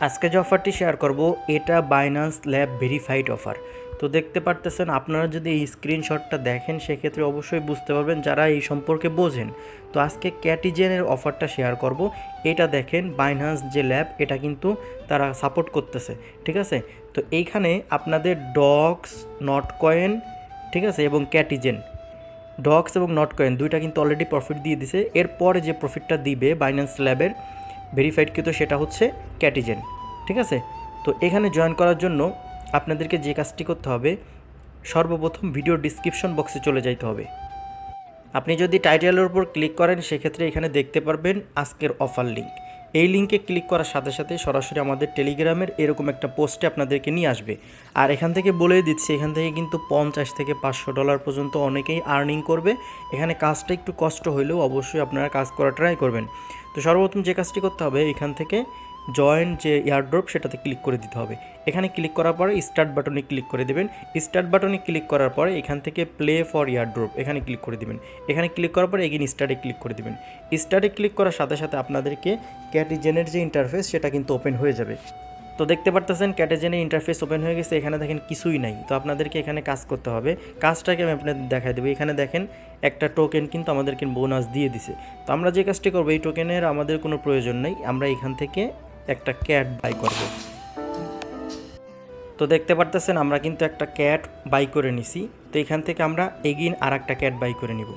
আজকে যে অফারটি শেয়ার করব এটা বাইন্যান্স ল্যাব ভেরিফাইড অফার। তো দেখতে পারতেছেন, আপনারা যদি এই স্ক্রিনশটটা দেখেন সেক্ষেত্রে অবশ্যই বুঝতে পারবেন যারা এই সম্পর্কে বোঝেন। তো আজকে ক্যাটিজেনের অফারটা শেয়ার করব। এটা দেখেন বাইন্যান্স যে ল্যাব এটা কিন্তু তারা সাপোর্ট করতেছে, ঠিক আছে। তো এইখানে আপনাদের ডক্স, নট কয়েন, ঠিক আছে, এবং ক্যাটিজেন, ডক্স এবং নট কয়েন দুইটা কিন্তু অলরেডি প্রফিট দিয়ে দিছে। এরপরে যে প্রফিটটা দিবে বাইন্যান্স ল্যাবের ভেরিফাইড কিন্তু সেটা হচ্ছে ক্যাটিজেন, ঠিক আছে। তো এখানে জয়েন করার জন্য আপনাদেরকে যে কাজটি করতে হবে, সর্বপ্রথম ভিডিও ডিসক্রিপশন বক্সে চলে যাইতে হবে। আপনি যদি টাইটেলের উপর ক্লিক করেন সেক্ষেত্রে এখানে দেখতে পারবেন আজকের অফার লিঙ্ক। এই লিঙ্কে ক্লিক করার সাথে সাথে সরাসরি আমাদের টেলিগ্রামের এরকম একটা পোস্টে আপনাদেরকে নিয়ে আসবে। আর এখান থেকে বলেই দিচ্ছি, এখান থেকে কিন্তু $50 থেকে $500 পর্যন্ত অনেকেই আর্নিং করবে। এখানে কাজটা একটু কষ্ট হলেও অবশ্যই আপনারা কাজ করা ট্রাই করবেন। তো সর্বপ্রথম যে কাজটি করতে হবে, এখান থেকে জয়েন যে এয়ারড্রপ সেটাতে ক্লিক করে দিতে হবে। এখানে ক্লিক করার পরে স্টার্ট বাটনে ক্লিক করে দেবেন। স্টার্ট বাটনে ক্লিক করার পরে এখান থেকে প্লে ফর এয়ারড্রপ এখানে ক্লিক করে দেবেন। এখানে ক্লিক করার পরে এগেইন স্টার্টে ক্লিক করে দেবেন। স্টার্টে ক্লিক করার সাথে সাথে আপনাদেরকে ক্যাটিজেনের যে ইন্টারফেস সেটা কিন্তু ওপেন হয়ে যাবে। তো দেখতে পারতেছেন ক্যাটিজেনের ইন্টারফেস ওপেন হয়ে গেছে। এখানে দেখেন কিছুই নাই। তো আপনাদেরকে এখানে কাজ করতে হবে। কাজটাকে আমি আপনাদের দেখাই দেবো। এখানে দেখেন একটা টোকেন কিন্তু আমাদেরকে বোনাস দিয়ে দিছে। তো আমরা যে কাজটি করবো, এই টোকেনের আমাদের কোনো প্রয়োজন নেই, আমরা এখান থেকে একটা ক্যাট বাই করব। তো দেখতে পারতেছেন আমরা কিন্তু একটা ক্যাট বাই করে নিছি। তো এখান থেকে আমরা এগেইন আর একটা ক্যাট বাই করে নিব।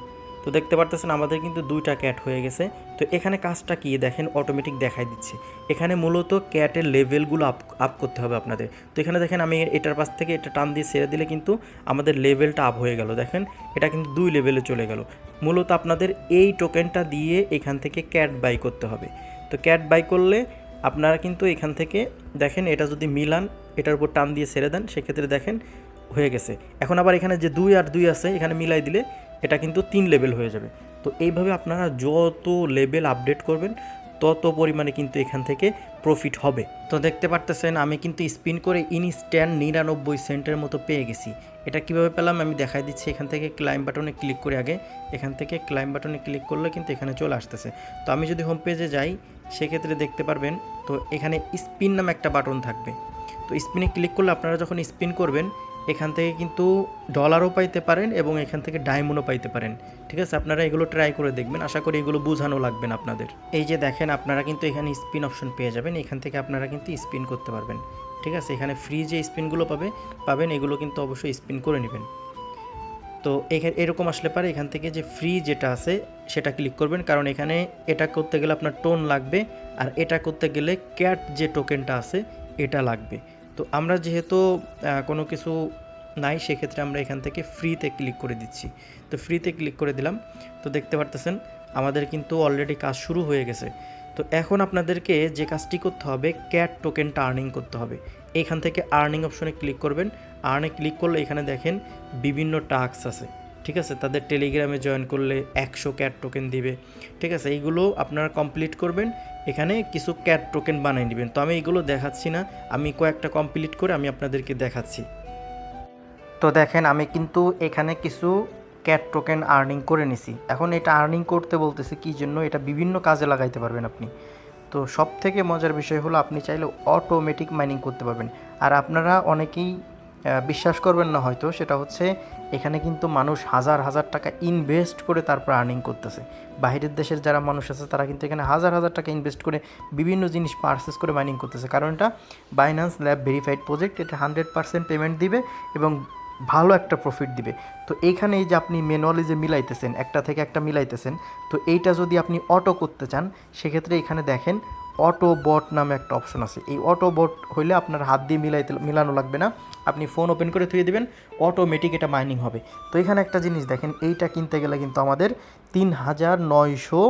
তো দেখতে পারতেছেন আমাদের কিন্তু দুইটা ক্যাট হয়ে গেছে। তো এখানে কাজটা কি দেখেন, অটোমেটিক দেখাই দিচ্ছে। এখানে মূলত ক্যাটের লেভেলগুলো আপ করতে হবে আপনাদের। তো এখানে দেখেন আমি এটার পাশ থেকে এটা টান দিয়ে ছেড়ে দিলে কিন্তু আমাদের লেভেলটা আপ হয়ে গেল। দেখেন এটা কিন্তু 2 লেভেলে চলে গেল। মূলত আপনাদের এই টোকেনটা দিয়ে এখান থেকে ক্যাট বাই করতে হবে। তো ক্যাট বাই করলে আপনারা কিন্তু এখান থেকে দেখেন এটা যদি মিলান, এটার উপর টান দিয়ে ছেড়ে দেন, সেক্ষেত্রে দেখেন হয়ে গেছে। এখন আবার এখানে যে 2 আর 2 আছে এখানে মিলাই দিলে এটা কিন্তু 3 লেভেল হয়ে যাবে। তো এইভাবে আপনারা যত লেভেল আপডেট করবেন তত পরিমাণে কিন্তু এখান থেকে প্রফিট হবে। তো দেখতে পারতেছেন আমি কিন্তু স্পিন করে ইনস্ট্যান্ট 99 সেন্টের মতো পেয়ে গেছি। এটা কিভাবে পেলাম আমি দেখাই দিচ্ছি। এখান থেকে ক্লাইম বাটনে ক্লিক করে আগে এখান থেকে ক্লাইম বাটনে ক্লিক করলে কিন্তু এখানে চলে আসতেছে। তো আমি যদি হোম পেজে যাই সেক্ষেত্রে দেখতে পারবেন, তো এখানে স্পিন নামে একটা বাটন থাকবে। তো স্পিনে ক্লিক করলে আপনারা যখন স্পিন করবেন এখান থেকে কিন্তু ডলারও পাইতে পারেন এবং এখান থেকে ডায়মন্ডও পাইতে পারেন, ঠিক আছে। আপনারা এগুলো ট্রাই করে দেখবেন, আশা করি এগুলো বোঝানো লাগবে না আপনাদের। এই যে দেখেন আপনারা কিন্তু এখানে স্পিন অপশন পেয়ে যাবেন। এখান থেকে আপনারা কিন্তু স্পিন করতে পারবেন, ঠিক আছে। এখানে ফ্রি যে স্পিনগুলো পাবেন এগুলো কিন্তু অবশ্যই স্পিন করে নেবেন। তো এখানে এরকম আসলে পারে এখান থেকে যে ফ্রি যেটা আছে সেটা ক্লিক করবেন, কারণ এখানে এটা করতে গেলে আপনার টোন লাগবে, আর এটা করতে গেলে ক্যাট যে টোকেনটা আছে এটা লাগবে। তো আমরা যেহেতু কোনো কিছু নাই সেক্ষেত্রে আমরা এখান থেকে ফ্রিতে ক্লিক করে দিচ্ছি। তো ফ্রিতে ক্লিক করে দিলাম। তো দেখতে পারতেছেন আমাদের কিন্তু অলরেডি কাজ শুরু হয়ে গেছে। তো এখন আপনাদেরকে যে কাজটি করতে হবে, ক্যাট টোকেনটা আর্নিং করতে হবে। এইখান থেকে আর্নিং অপশনে ক্লিক করবেন। আর্নে ক্লিক করলে এখানে দেখেন বিভিন্ন টাস্ক আছে, ঠিক আছে। তাদের টেলিগ্রামে জয়েন করলে 100 ক্যাট টোকেন দিবে, ঠিক আছে। এইগুলো আপনারা কমপ্লিট করবেন, এখানে কিছু ক্যাট টোকেন বানিয়ে নেবেন। তো আমি এইগুলো দেখাচ্ছি না, আমি কয়েকটা কমপ্লিট করে আমি আপনাদেরকে দেখাচ্ছি। তো দেখেন আমি কিন্তু এখানে কিছু ক্যাট টোকেন আর্নিং করে নিছি। এখন এটা আর্নিং করতে বলতেছে কী জন্য, এটা বিভিন্ন কাজে লাগাইতে পারবেন আপনি। তো সব থেকে মজার বিষয় হলো আপনি চাইলে অটোমেটিক মাইনিং করতে পারবেন। আর আপনারা অনেকেই বিশ্বাস করবেন না হয়তো, সেটা হচ্ছে এখানে কিন্তু মানুষ হাজার হাজার টাকা ইনভেস্ট করে তারপর আর্নিং করতেছে। বাইরের দেশের যারা মানুষ আছে তারা কিন্তু এখানে হাজার হাজার টাকা ইনভেস্ট করে বিভিন্ন জিনিস পারচেস করে মাইনিং করতেছে, কারণ এটা বাইন্যান্স ল্যাব ভেরিফাইড প্রজেক্ট। এটা 100% পেমেন্ট দিবে এবং ভালো একটা প্রফিট দিবে। তো এইখানে এই যে আপনি ম্যানুয়ালি যে মিলাইতেছেন, একটা থেকে একটা মিলাইতেছেন, তো এইটা যদি আপনি অটো করতে চান সেক্ষেত্রে এখানে দেখেন অটো বট নামে একটা অপশন আছে। এই অটো বট হইলে আপনার হাত দিয়ে মিলানো লাগবে না, আপনি ফোন ওপেন করে থুয়ে দেবেন, অটোমেটিক এটা মাইনিং হবে। তো এখানে একটা জিনিস দেখেন, এইটা কিনতে গেলে কিন্তু আমাদের 3900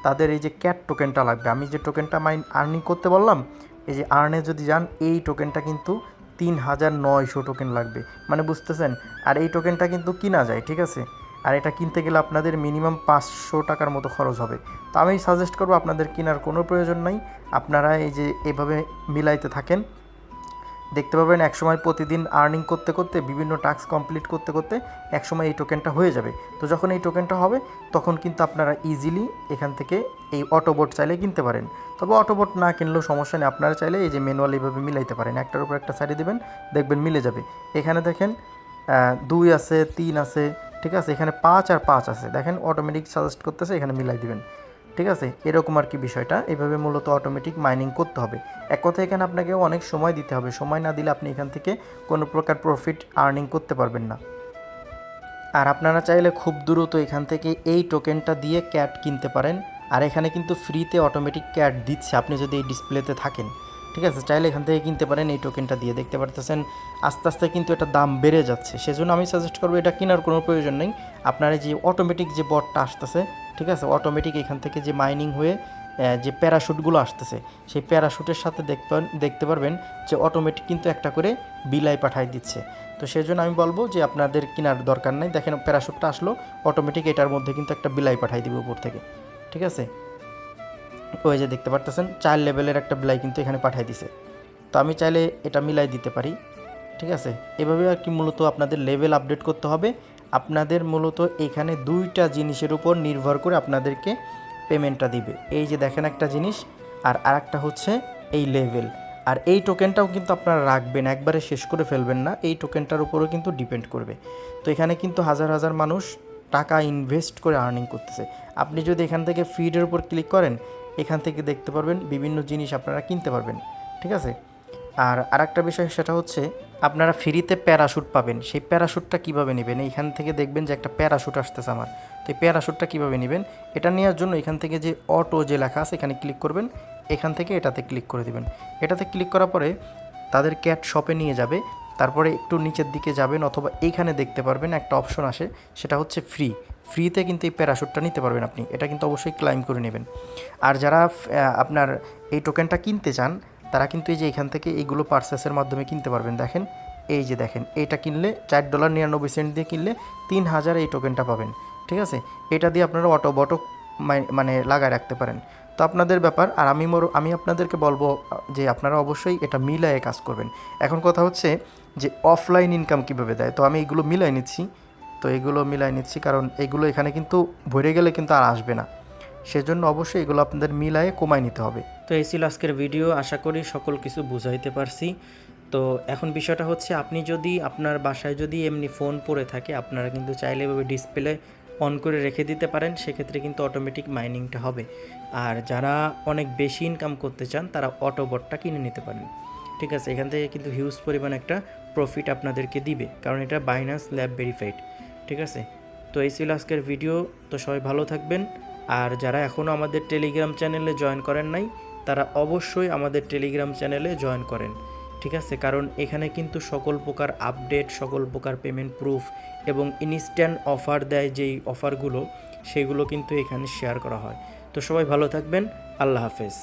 তাদের এই যে ক্যাট টোকেনটা লাগবে। আমি যে টোকেনটা আর্নিং করতে বললাম, এই যে আর্নে যদি যান এই টোকেনটা কিন্তু 3900 টোকেন লাগবে, মানে বুঝতেছেন। আর এই টোকেনটা কিন্তু কিনা যায়, ঠিক আছে। আর এটা কিনতে গেলে আপনাদের মিনিমাম 500 টাকার মতো খরচ হবে। তো আমি সাজেস্ট করবো আপনাদের কেনার কোনো প্রয়োজন নাই, আপনারা এই যে এভাবে মিলাইতে থাকেন। দেখতে পাবেন একসময় প্রতিদিন আর্নিং করতে করতে বিভিন্ন টাস্ক কমপ্লিট করতে করতে একসময় এই টোকেনটা হয়ে যাবে। তো যখন এই টোকেনটা হবে তখন কিন্তু আপনারা ইজিলি এখান থেকে এই অটোবোট চাইলে কিনতে পারেন। তবে অটোবোট না কিনলেও সমস্যা নেই, আপনারা চাইলে এই যে ম্যানুয়াল এইভাবে মিলাইতে পারেন, একটার উপর একটা সাইডে দেবেন, দেখবেন মিলে যাবে। এখানে দেখেন 2 আছে, 3 আছে, ঠিক আছে, এখানে 5 আর 5 আছে, দেখেন অটোমেটিক সাজেস্ট করতেছে, এখানে মিলাই দিবেন। ঠিক আছে, এরকম আর কি বিষয়টা। এইভাবে মূলত অটোমেটিক মাইনিং করতে হবে। এক কথায় এখানে আপনাকে অনেক সময় দিতে হবে, সময় না দিলে আপনি এখান থেকে কোনো প্রকার প্রফিট আর্নিং করতে পারবেন না। আর আপনারা চাইলে খুব দ্রুত এখান থেকে এই টোকেনটা দিয়ে ক্যাট কিনতে পারেন। আর এখানে কিন্তু ফ্রিতে অটোমেটিক ক্যাট দিচ্ছে আপনি যদি এই ডিসপ্লেতে থাকেন। ঠিক আছে, চাইলে এখান থেকে কিনতে পারেন এই টোকেনটা দিয়ে। দেখতে পারতেছেন আস্তে আস্তে কিন্তু এটা দাম বেড়ে যাচ্ছে, সেজন্য আমি সাজেস্ট করবো এটা কেনার কোনো প্রয়োজন নেই। আপনারা যে অটোমেটিক যে বটটা আসতেছে, ঠিক আছে, অটোমেটিক এখান থেকে যে মাইনিং হয়ে যে প্যারাশুটগুলো আসতেছে, সেই প্যারাশুটের সাথে দেখতে পারবেন যে অটোমেটিক কিন্তু একটা করে বিলাই পাঠাই দিচ্ছে। তো সেই জন্য আমি বলবো যে আপনাদের কেনার দরকার নেই। দেখেন প্যারাশুটটা আসলো, অটোমেটিক এটার মধ্যে কিন্তু একটা বিলাই পাঠাই দিবে উপর থেকে। ঠিক আছে, ওই যে দেখতে পারতেছেন 4 লেভেলের একটা বিলাই কিন্তু এখানে পাঠাই দিছে। তো আমি চাইলে এটা মিলাই দিতে পারি। ঠিক আছে, এভাবে আর কি মূলত আপনাদের লেভেল আপডেট করতে হবে। আপনাদের মূলত এখানে 2টা জিনিসের উপর নির্ভর করে আপনাদেরকে পেমেন্টটা দিবে। এই যে দেখেন একটা জিনিস, আর আরেকটা হচ্ছে এই লেভেল। আর এই টোকেনটাও কিন্তু আপনারা রাখবেন, একবারে শেষ করে ফেলবেন না, এই টোকেনটার উপরও কিন্তু ডিপেন্ড করবে। তো এখানে কিন্তু হাজার হাজার মানুষ টাকা ইনভেস্ট করে আর্নিং করতেছে। আপনি যদি এখান থেকে ফিডের উপর ক্লিক করেন, এখান থেকে দেখতে পারবেন বিভিন্ন জিনিস আপনারা কিনতে পারবেন। ঠিক আছে, আর আরেকটা বিষয় সেটা হচ্ছে আপনারা ফ্রিতে প্যারাশুট পাবেন। সেই প্যারাশুটটা কীভাবে নেবেন, এইখান থেকে দেখবেন যে একটা প্যারাশুট আসতেছে আমার। তো এই প্যারাশুটটা কীভাবে নেবেন, এটা নেওয়ার জন্য এখান থেকে যে অটো যে লেখা আছে এখানে ক্লিক করবেন, এখান থেকে এটাতে ক্লিক করে দিবেন। এটাতে ক্লিক করার পরে তাদের ক্যাট শপে নিয়ে যাবে। তারপরে একটু নিচের দিকে যাবেন, অথবা এইখানে দেখতে পারবেন একটা অপশন আসে, সেটা হচ্ছে ফ্রিতে কিন্তু এই প্যারাশুটটা নিতে পারবেন আপনি। এটা কিন্তু অবশ্যই ক্লাইম করে নেবেন। আর যারা আপনার এই টোকেনটা কিনতে চান, তারা কিন্তু এই যে এখান থেকে এইগুলো পারচেসের মাধ্যমে কিনতে পারবেন। দেখেন এই যে দেখেন, এইটা কিনলে $4.99 দিয়ে কিনলে 3000 এই টোকেনটা পাবেন। ঠিক আছে, এটা দিয়ে আপনারা অটো মানে লাগায় রাখতে পারেন। তো আপনাদের ব্যাপার। আর আমি আপনাদেরকে বলবো যে আপনারা অবশ্যই এটা মিলায়ে কাজ করবেন। এখন কথা হচ্ছে যে অফলাইন ইনকাম কীভাবে দেয়, তো আমি এগুলো মিলাই নিচ্ছি, কারণ এগুলো এখানে কিন্তু ভরে গেলে কিন্তু আর আসবে না, সেজন্য অবশ্যই এগুলো আপনাদের মিলায়ে কমায় নিতে হবে। তো এই ছিল আজকের ভিডিও, আশা করি সকল কিছু বুঝাইতে পারছি। তো এখন বিষয়টা হচ্ছে আপনি যদি আপনার বাসায় যদি এমনি ফোন পড়ে থাকে, আপনারা কিন্তু চাইলে এভাবে ডিসপ্লে অন করে রেখে দিতে পারেন, সেক্ষেত্রে কিন্তু অটোমেটিক মাইনিংটা হবে। আর যারা অনেক বেশি ইনকাম করতে চান তারা অটোবটটা কিনে নিতে পারেন। ঠিক আছে, এখান থেকে কিন্তু হিউজ পরিমাণ একটা প্রফিট আপনাদেরকে দিবে, কারণ এটা বাইন্যান্স ল্যাব ভেরিফাইড। ঠিক আছে, তো এই ছিল আজকের ভিডিও। তো সবাই ভালো থাকবেন। আর যারা এখনও আমাদের টেলিগ্রাম চ্যানেলে জয়েন করেন নাই, তারা অবশ্যই আমাদের টেলিগ্রাম চ্যানেলে জয়েন করেন। ঠিক আছে, কারণ এখানে কিন্তু সকল প্রকার আপডেট, সকল প্রকার পেমেন্ট প্রুফ এবং ইনস্ট্যান্ট অফার দেয় যেই অফারগুলো, সেগুলো কিন্তু এখানে শেয়ার করা হয়। তো সবাই ভালো থাকবেন, আল্লাহ হাফেজ।